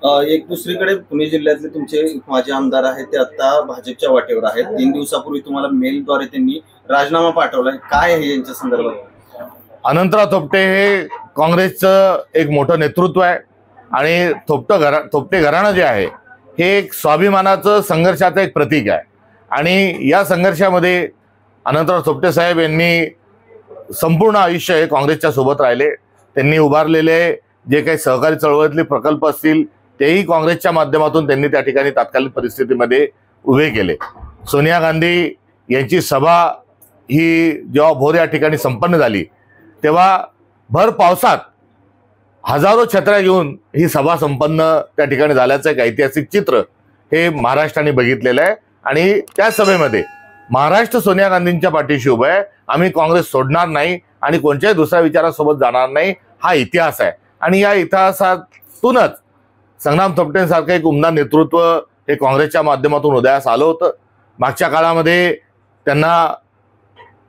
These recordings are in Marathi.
एक दुसरीकडे पुणे जिल्ह्यातले तुमचे माजी आमदार आहेत ते आता भाजपच्या वाटेवर आहेत. 3 दिवसापूर्वी तुम्हाला मेलद्वारे त्यांनी राजीनामा पाठवलाय. काय आहे यांच्या संदर्भात? अनंतराव थोपटे हे काँग्रेसचं एक मोठं नेतृत्व आहे आणि थोपटे घराणं जे आहे हे एक स्वाभिमानाचं संघर्षाचं एक प्रतीक आहे. आणि या संघर्षामध्ये अनंतराव थोपटे साहेब यांनी संपूर्ण आयुष्य हे काँग्रेसच्या सोबत राहिले. त्यांनी उभारलेले जे काही सहकारी चळवळीतले प्रकल्प असतील तेही काँग्रेसच्या माध्यमातून त्यांनी त्या ठिकाणी तात्कालिक परिस्थितीमध्ये उभे केले. सोनिया गांधी यांची सभा ही जेव्हा भोर या ठिकाणी संपन्न झाली तेव्हा भर पावसात हजारो छत्र्या घेऊन ही सभा संपन्न त्या ठिकाणी झाल्याचं एक ऐतिहासिक चित्र हे महाराष्ट्राने बघितलेलं आहे. आणि त्या सभेमध्ये महाराष्ट्र सोनिया गांधींच्या पाठीशी उभं आहे. आम्ही काँग्रेस सोडणार नाही आणि कोणत्याही दुसऱ्या विचारासोबत जाणार नाही, हा इतिहास आहे. आणि या इतिहासातूनच संग्राम थोपटेंसारखं एक उमदा नेतृत्व हे काँग्रेसच्या माध्यमातून उदयास आलं होतं. मागच्या काळामध्ये त्यांना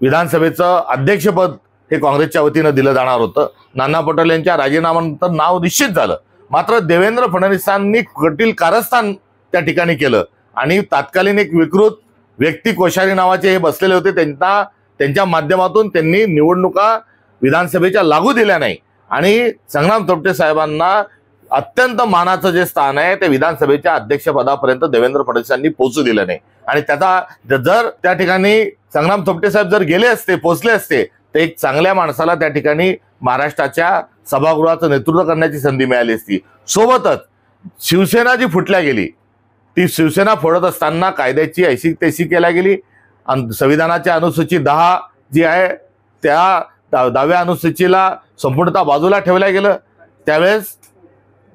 विधानसभेचं अध्यक्षपद हे काँग्रेसच्या वतीनं दिलं जाणार होतं. नाना पटोले यांच्या राजीनाम्यानंतर नाव निश्चित झालं. मात्र देवेंद्र फडणवीसांनी कटील कारस्थान त्या ठिकाणी केलं आणि तात्कालीन एक विकृत व्यक्ती कोश्यारी नावाचे हे बसलेले होते, त्यांच्या माध्यमातून त्यांनी निवडणुका विधानसभेच्या लागू दिल्या नाही. आणि संग्राम थोपटे साहेबांना अत्यंत मानाचं जे स्थान आहे ते विधानसभेच्या अध्यक्षपदापर्यंत देवेंद्र फडणवीसांनी पोहोचू दिलं नाही. आणि त्याचा जर त्या ठिकाणी संग्राम थोपटे साहेब जर गेले असते, पोहोचले असते, तर एक चांगल्या माणसाला त्या ठिकाणी महाराष्ट्राच्या सभागृहाचं नेतृत्व करण्याची संधी मिळाली असती. सोबतच शिवसेना जी फुटल्या गेली ती शिवसेना फोडत असताना कायद्याची ऐशी तेशी केल्या गेली. संविधानाच्या अनुसूची 10 जी आहे त्या 10व्या अनुसूचीला संपूर्णतः बाजूला ठेवल्या गेलं. त्यावेळेस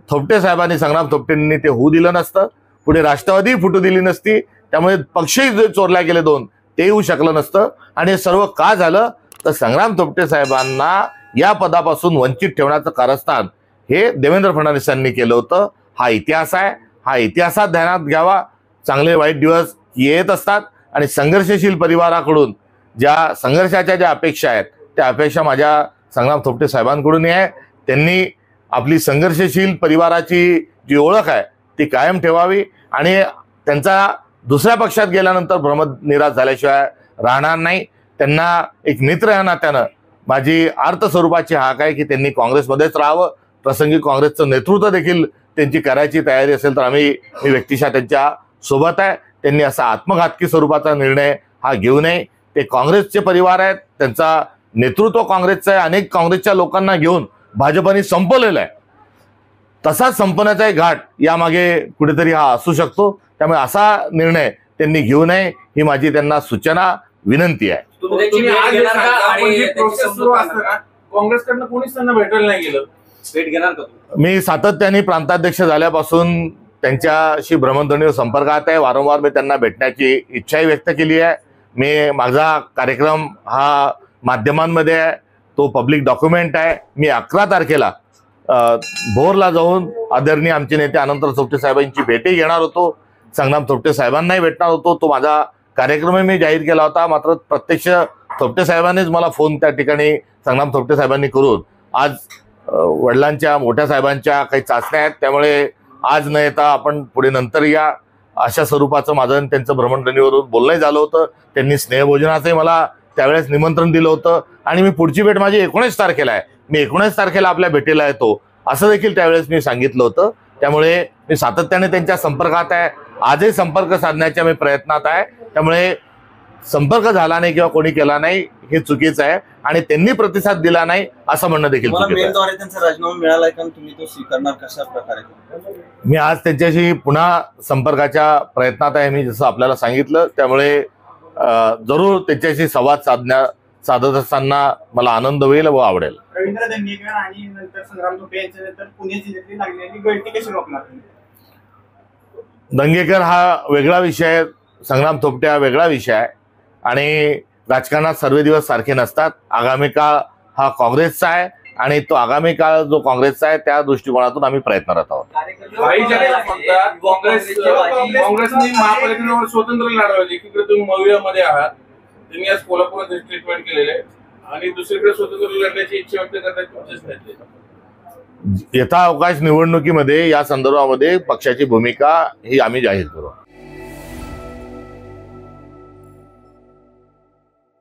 थोपटे साहेबांनी, संग्राम थोपटेंनी ते होऊ दिलं नसतं. पुढे राष्ट्रवादी फुटू दिली नसती. त्यामुळे पक्षही जे चोरल्या गेले 2 ते येऊ शकलं नसतं. आणि हे सर्व का झालं तर संग्राम थोपटे साहेबांना या पदापासून वंचित ठेवण्याचं कारस्थान हे देवेंद्र फडणवीसांनी केलं होतं. हा इतिहास आहे. हा इतिहासात ध्यानात घ्यावा. चांगले वाईट दिवस येत असतात आणि संघर्षशील परिवाराकडून ज्या संघर्षाच्या ज्या अपेक्षा आहेत त्या अपेक्षा माझ्या संग्राम थोपटे साहेबांकडूनही आहे. त्यांनी आपली संघर्षशील परिवाराची जी ओळख आहे ती कायम ठेवावी आणि त्यांचा दुसऱ्या पक्षात गेल्यानंतर भ्रमनिराश झाल्याशिवाय राहणार नाही. त्यांना एक मित्र या नात्यानं माझी अर्थ स्वरूपाची हाक आहे की त्यांनी काँग्रेसमध्येच राहावं. प्रसंगी काँग्रेसचं नेतृत्व देखील त्यांची करायची तयारी असेल तर मी व्यक्तिशः त्यांच्या सोबत आहे. त्यांनी असा आत्मघातकी स्वरूपाचा निर्णय हा घेऊ नये. ते काँग्रेसचे परिवार आहेत, त्यांचा नेतृत्व काँग्रेसचं आहे. अनेक काँग्रेसच्या लोकांना घेऊन भाजपने संपवलेला आहे. तसाच संपण्याचा एक घाट यामागे कुठेतरी हा असू शकतो. त्यामुळे असा निर्णय त्यांनी घेऊ नये ही माझी त्यांना सूचना, विनंती आहे. काँग्रेसकडनं कोणीच त्यांना भेटायला नाही गेलं, भेट घेणार का? मी सातत्याने प्रांताध्यक्ष झाल्यापासून त्यांच्याशी भ्रमणध्वनीवर संपर्कात आहे. वारंवार मी त्यांना भेटण्याची इच्छाही व्यक्त केली आहे. मी माझा कार्यक्रम हा माध्यमांमध्ये आहे, तो पब्लिक डॉक्युमेंट आहे. मी 11 तारखेला भोरला जाऊन आदरणीय आमचे नेते अनंतराव थोपटे साहेबांची भेटही घेणार होतो. संग्राम थोपटे साहेबांनाही भेटणार होतो. तो माझा कार्यक्रम मी जाहीर केला होता. मात्र प्रत्यक्ष थोपटे साहेबांनीच मला फोन त्या ठिकाणी संग्राम थोपटे साहेबांनी करून आज वडिलांच्या मोठ्या साहेबांच्या काही चाचण्या आहेत त्यामुळे आज न येता आपण पुढे नंतर या अशा स्वरूपाचं माझं आणि त्यांचं भ्रमणध्वनीवरून बोलणंही झालं होतं. त्यांनी स्नेहभोजनाचंही मला त्यावेळेस निमंत्रण दिलं होतं आणि मी पुढची भेट माझी 19 तारखेला आहे. मी 19 तारखेला आपल्या भेटीला येतो असं देखील त्यावेळेस मी सांगितलं होतं. त्यामुळे मी सातत्याने त्यांच्या संपर्कात आहे. आजही संपर्क साधण्याच्या मी प्रयत्नात आहे. त्यामुळे संपर्क झाला नाही किंवा कोणी केला नाही हे चुकीचं आहे आणि त्यांनी प्रतिसाद दिला नाही असं म्हणणं देखील चुकीचं आहे. त्यांचा राजीनामा मिळालाय का, तुम्ही तो स्वीकारणार कशा प्रकारे? मी आज त्यांच्याशी पुन्हा संपर्काच्या प्रयत्नात आहे, मी जसं आपल्याला सांगितलं. त्यामुळे जरूर त्यांच्याशी संवाद साधत असताना मला आनंद होईल व आवडेल. रवींद्र दंगेकर आणि नंतर संग्राम थोपटे यांच्यानंतर पुणे जिल्ह्यातली लागलेली गळती कशी रोखणार? दंगेकर हा वेगळा विषय आहे, संग्राम थोपटे हा वेगळा विषय आहे आणि राजकारणात सर्व दिवस सारखे नसतात. आगामी काळ हा काँग्रेसचा आहे आणि तो आगामी काळ जो काँग्रेसचा आहे त्या दृष्टिकोनातून आम्ही प्रयत्नरत आहोत. काँग्रेसने महापालिकेवर स्वतंत्र लढवली. एकीकडे तुम्ही मवियामध्ये आहात, तुम्ही आज कोल्हापुरात ट्रीटमेंट केलेले आणि दुसरीकडे स्वतंत्र लढण्याची इच्छा व्यक्त करतात तुमचेच नेते. यथाअवकाश निवडणुकीमध्ये या संदर्भामध्ये पक्षाची भूमिका ही आम्ही जाहीर करू.